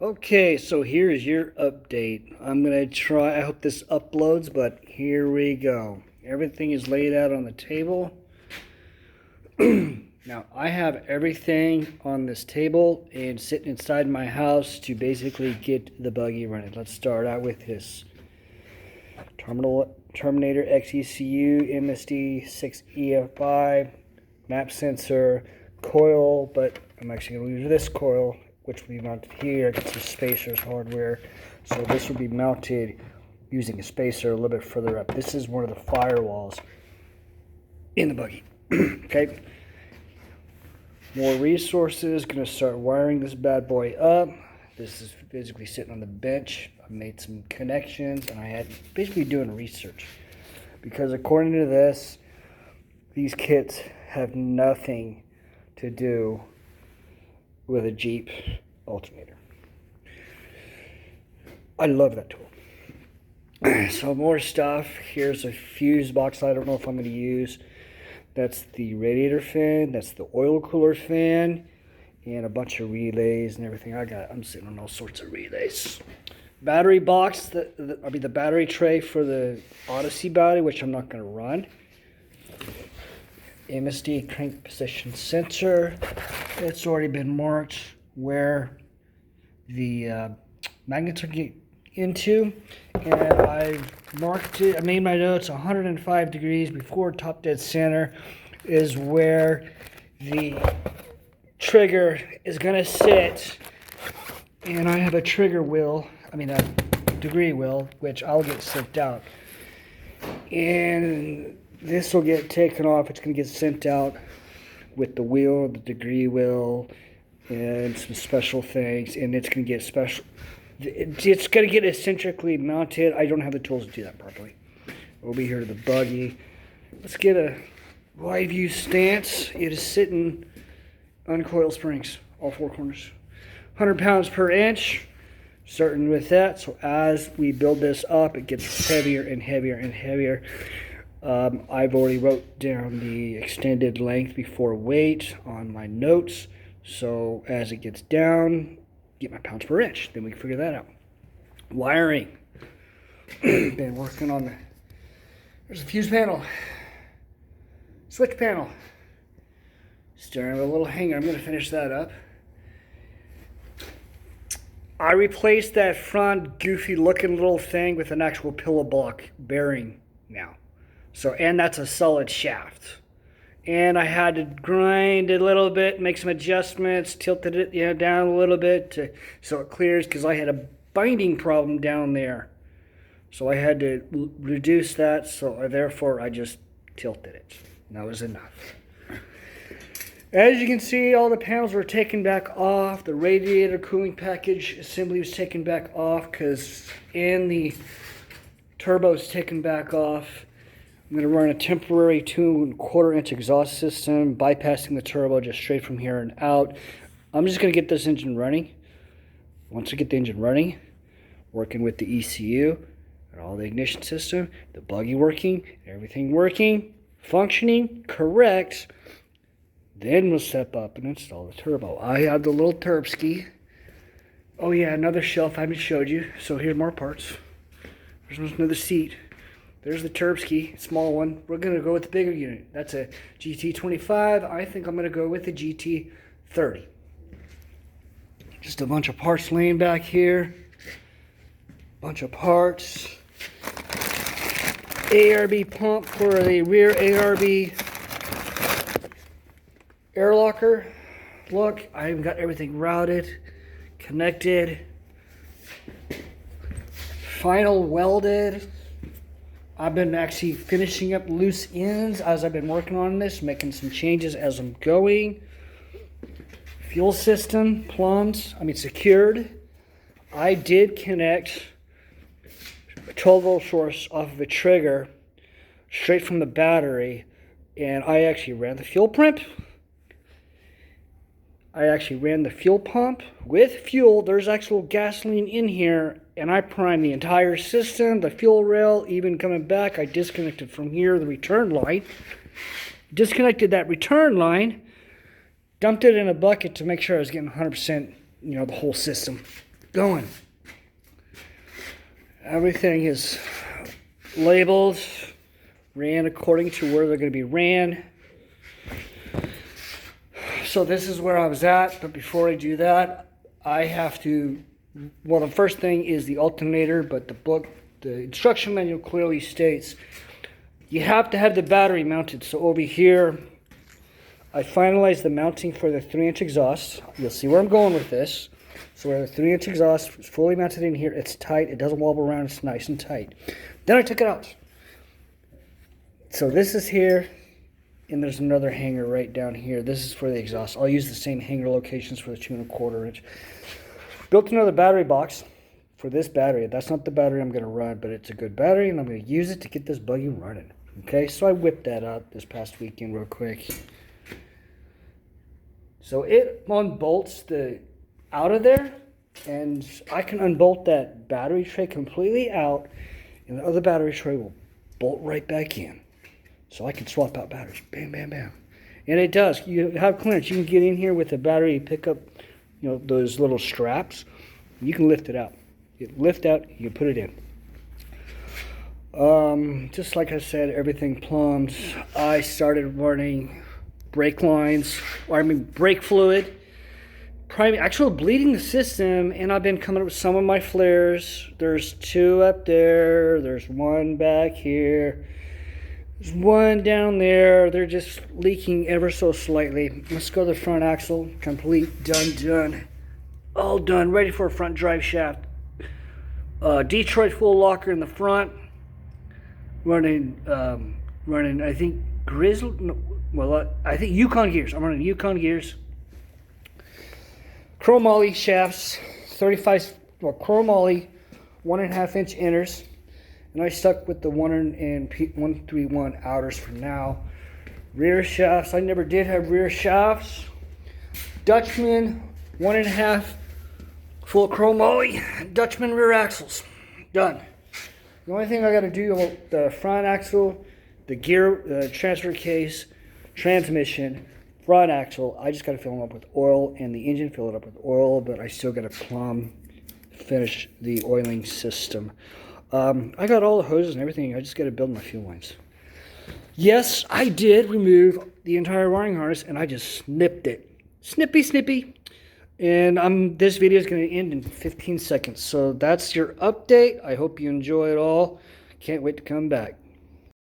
Okay, so here's your update. I'm gonna try, I hope this uploads, but here we go. Everything is laid out on the table. Now, I have everything on this table and sitting inside my house to basically get the buggy running. Let's start out with this Terminator XECU MSD 6EFI map sensor coil, but I'm actually going to use this coil, which will be mounted here. Get some spacers hardware, so this will be mounted using a spacer a little bit further up. This is one of the firewalls in the buggy. Okay, more resources. Going to start wiring this bad boy up. This is basically sitting on the bench. I made some connections and I had basically doing research, because according to this, these kits have nothing to do with a Jeep alternator. I love that tool. So more stuff. Here's a fuse box I don't know if I'm going to use. That's the radiator fan. That's the oil cooler fan. And a bunch of relays and everything. I'm sitting on all sorts of relays. Battery box, the battery tray for the Odyssey battery, which I'm not going to run. MSD crank position sensor. It's already been marked where the magnets are getting into, and I've marked it. I made my notes 105 degrees before top dead center is where the trigger is going to sit, and I have a trigger wheel, a degree wheel, which I'll get sent out, and this will get taken off. It's going to get sent out with the wheel, the degree wheel, and some special things, and it's going to get special. It's going to get eccentrically mounted. I don't have the tools to do that properly. We'll be here to the buggy. Let's get a wide view stance. It is sitting on coil springs, all four corners. 100 pounds per inch, starting with that. So as we build this up, it gets heavier and heavier and heavier. I've already wrote down the extended length before weight on my notes. So as it gets down, get my pounds per inch. Then we can figure that out. Wiring. Been working on there's a fuse panel. Switch panel. Steering with a little hanger. I'm going to finish that up. I replaced that front goofy looking little thing with an actual pillow block bearing now. So, and that's a solid shaft. And I had to grind it a little bit, make some adjustments, tilted it down a little bit so it clears, because I had a binding problem down there. So I had to reduce that, so therefore I just tilted it. And that was enough. As you can see, all the panels were taken back off. The radiator cooling package assembly was taken back off, and the turbo is taken back off. I'm going to run a temporary 2¼ inch exhaust system, bypassing the turbo just straight from here and out. I'm just going to get this engine running. Once I get the engine running, working with the ECU and all the ignition system, the buggy working, everything working, functioning, correct, then we'll step up and install the turbo. I have the little Terpski. Oh yeah, another shelf I haven't showed you. So here's more parts. There's another seat. There's the Terpski, small one. We're going to go with the bigger unit. That's a GT25. I think I'm going to go with the GT30. Just a bunch of parts laying back here. Bunch of parts. ARB pump for the rear ARB air locker. Look, I've got everything routed, connected, final welded. I've been actually finishing up loose ends as I've been working on this, making some changes as I'm going. Fuel system plumbed, secured. I did connect a 12-volt source off of a trigger straight from the battery, and I actually ran the fuel pump. With fuel. There's actual gasoline in here, and I primed the entire system, the fuel rail, even coming back. I disconnected from here the return line. Disconnected that return line, dumped it in a bucket to make sure I was getting 100%, the whole system. going. Everything is labeled, ran according to where they're going to be ran. So this is where I was at, but before I do that, I have to, well, the first thing is the alternator, but the instruction manual clearly states you have to have the battery mounted. So over here, I finalized the mounting for the 3-inch exhaust. You'll see where I'm going with this. So where the 3-inch exhaust is fully mounted in here, it's tight, it doesn't wobble around, it's nice and tight. Then I took it out. So this is here, and there's another hanger right down here. This is for the exhaust. I'll use the same hanger locations for the 2¼ inch. Built another battery box for this battery. That's not the battery I'm going to run, but it's a good battery, and I'm going to use it to get this buggy running. Okay, so I whipped that up this past weekend real quick. So it unbolts out of there, and I can unbolt that battery tray completely out, and the other battery tray will bolt right back in. So I can swap out batteries. Bam, bam, bam. And it does. You have clearance. You can get in here with the battery, pick up, those little straps. You can lift it out. You lift out, you put it in. Just like I said, everything plumbed. I started running brake lines, brake fluid. Actually bleeding the system, and I've been coming up with some of my flares. There's 2 up there. There's 1 back here. There's 1 down there. They're just leaking ever so slightly. Let's go to the front axle. Complete, done. All done, ready for a front drive shaft. Detroit full locker in the front. Running, I think Grizzly. No, well, I think Yukon gears. I'm running Yukon gears. Chromoly shafts, 35, chromoly 1.5 inch inners. And I stuck with the 131 outers for now. Rear shafts, I never did have rear shafts. Dutchman, 1.5 full chromoly. Dutchman rear axles, done. The only thing I got to do about the front axle, the gear, the transfer case, transmission, front axle, I just got to fill them up with oil, and the engine fill it up with oil, but I still got to finish the oiling system. I got all the hoses and everything. I just got to build my fuel lines. Yes, I did remove the entire wiring harness, and I just snipped it. Snippy. And this video is going to end in 15 seconds. So that's your update. I hope you enjoy it all. Can't wait to come back.